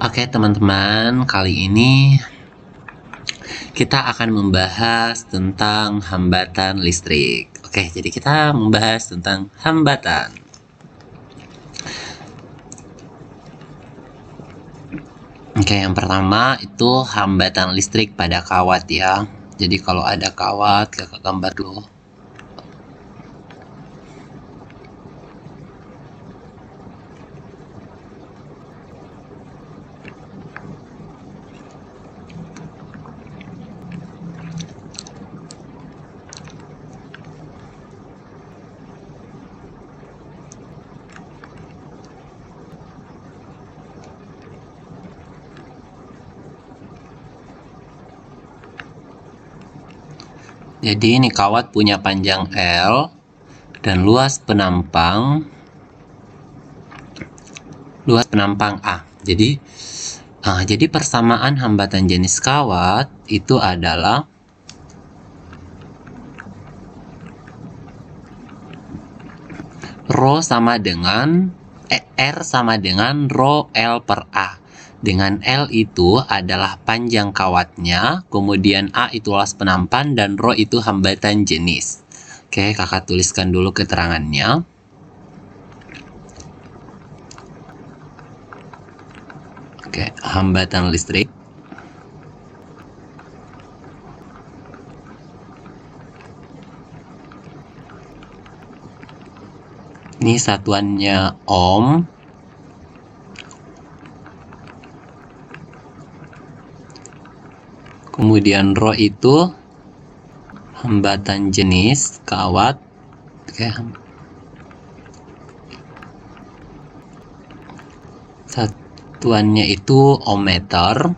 Oke teman-teman, kali ini kita akan membahas tentang hambatan listrik. Oke, jadi kita membahas tentang hambatan. Oke, yang pertama itu hambatan listrik pada kawat ya. Jadi kalau ada kawat, kakak gambar dulu. Jadi ini kawat punya panjang L dan luas penampang A. Jadi persamaan hambatan jenis kawat itu adalah R sama Rho L per A. Dengan L itu adalah panjang kawatnya, kemudian A itu luas penampan, dan Rho itu hambatan jenis. Oke, kakak tuliskan dulu keterangannya. Oke, hambatan listrik. Ini satuannya ohm. Kemudian Rho itu hambatan jenis kawat. Oke. Satuannya itu ohmmeter.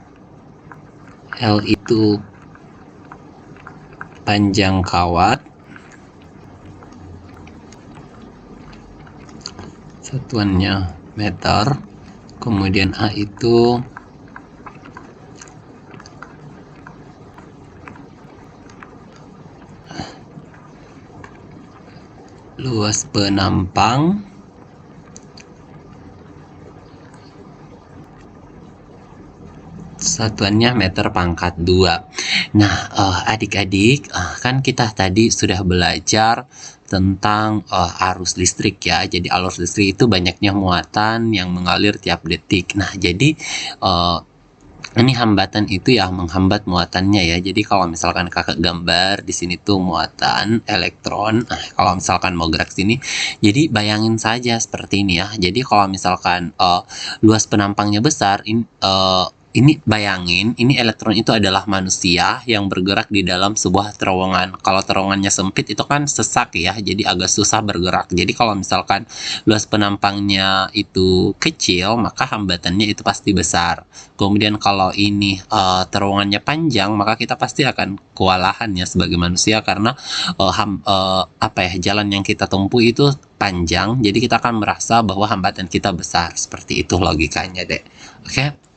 L itu panjang kawat. Satuannya meter. Kemudian A itu luas penampang. Satuannya meter pangkat 2. Nah, adik-adik, kan kita tadi sudah belajar tentang arus listrik ya. Jadi arus listrik itu banyaknya muatan yang mengalir tiap detik. Nah, jadi ini hambatan itu ya menghambat muatannya ya. Jadi kalau misalkan kakak gambar di sini tuh muatan elektron. Kalau misalkan mau gerak sini, jadi bayangin saja seperti ini ya. Jadi kalau misalkan luas penampangnya besar, ini bayangin, ini elektron itu adalah manusia yang bergerak di dalam sebuah terowongan. Kalau terowongannya sempit itu kan sesak ya, jadi agak susah bergerak. Jadi kalau misalkan luas penampangnya itu kecil, maka hambatannya itu pasti besar. Kemudian kalau ini terowongannya panjang, maka kita pasti akan kewalahan ya sebagai manusia karena jalan yang kita tempuh itu panjang. Jadi kita akan merasa bahwa hambatan kita besar. Seperti itu logikanya deh. Oke.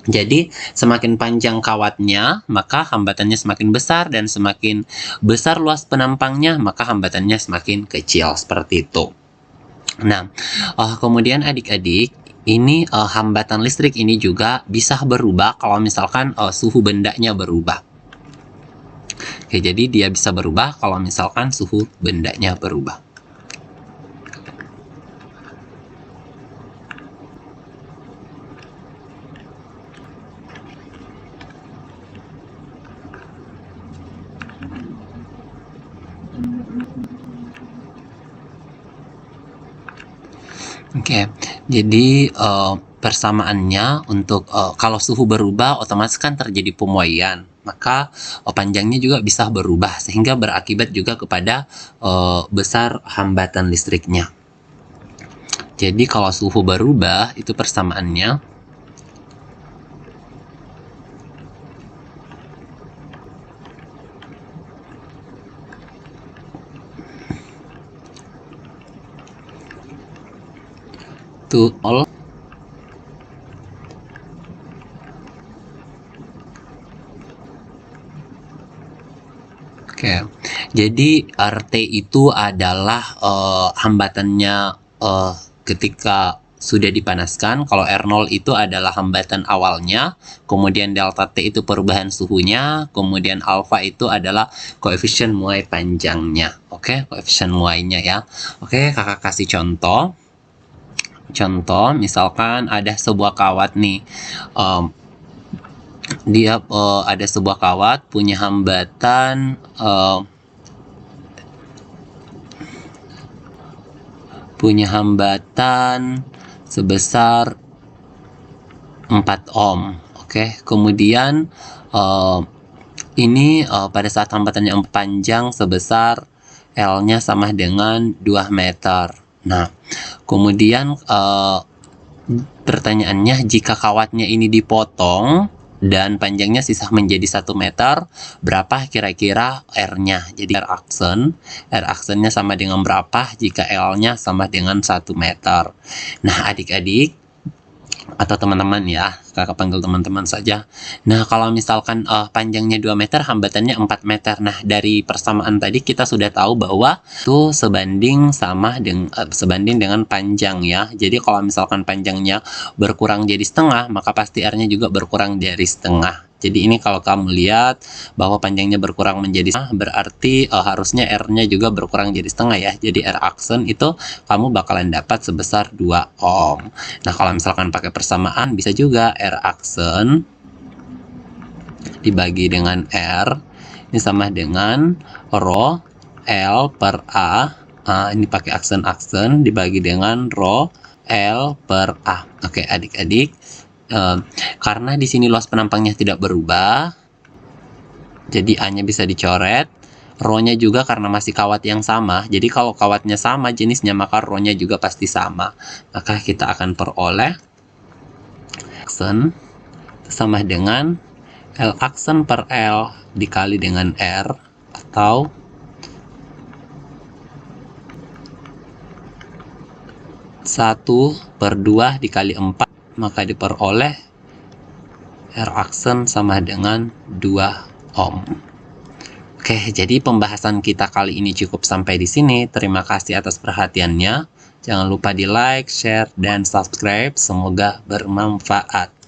Jadi semakin panjang kawatnya, maka hambatannya semakin besar, dan semakin besar luas penampangnya, maka hambatannya semakin kecil, seperti itu. Nah, kemudian adik-adik, ini hambatan listrik ini juga bisa berubah kalau misalkan suhu bendanya berubah. Oke, jadi dia bisa berubah kalau misalkan suhu bendanya berubah. Oke, jadi persamaannya untuk kalau suhu berubah otomatis kan terjadi pemuaian, maka panjangnya juga bisa berubah sehingga berakibat juga kepada besar hambatan listriknya. Jadi kalau suhu berubah itu persamaannya to all Oke, jadi RT itu adalah hambatannya ketika sudah dipanaskan. Kalau R0 itu adalah hambatan awalnya, kemudian delta T itu perubahan suhunya, kemudian alfa itu adalah koefisien muai panjangnya. Oke, koefisien muainya ya. Oke, kakak kasih contoh. Contoh, misalkan ada sebuah kawat nih. Dia ada sebuah kawat punya hambatan sebesar 4 ohm. Oke, kemudian ini pada saat hambatannya panjang sebesar L-nya sama dengan 2 meter. Nah, kemudian pertanyaannya, jika kawatnya ini dipotong dan panjangnya sisa menjadi 1 meter, berapa kira-kira R-nya? Jadi R-aksennya sama dengan berapa jika L-nya sama dengan 1 meter? Nah, adik-adik atau teman-teman ya, kakak panggil teman-teman saja. Nah, kalau misalkan panjangnya 2 meter, hambatannya 4 meter. Nah, dari persamaan tadi kita sudah tahu bahwa itu sebanding dengan panjang ya. Jadi kalau misalkan panjangnya berkurang jadi setengah, maka pasti R-nya juga berkurang dari setengah. Jadi ini kalau kamu lihat bahwa panjangnya berkurang menjadi setengah, berarti harusnya R-nya juga berkurang jadi setengah ya. Jadi R aksen itu kamu bakalan dapat sebesar 2 ohm. Nah, kalau misalkan pakai persamaan, bisa juga R aksen dibagi dengan R, ini sama dengan rho L per A. Ini pakai aksen dibagi dengan rho L per A. Oke, adik-adik. Karena di sini luas penampangnya tidak berubah, jadi A-nya bisa dicoret. Rho-nya juga karena masih kawat yang sama. Jadi kalau kawatnya sama jenisnya, maka rho-nya juga pasti sama. Maka kita akan peroleh aksen sama dengan L aksen per L dikali dengan R, atau satu per 2 dikali 4, maka diperoleh R aksen sama dengan 2 ohm. Oke, jadi pembahasan kita kali ini cukup sampai di sini. Terima kasih atas perhatiannya. Jangan lupa di like, share, dan subscribe. Semoga bermanfaat.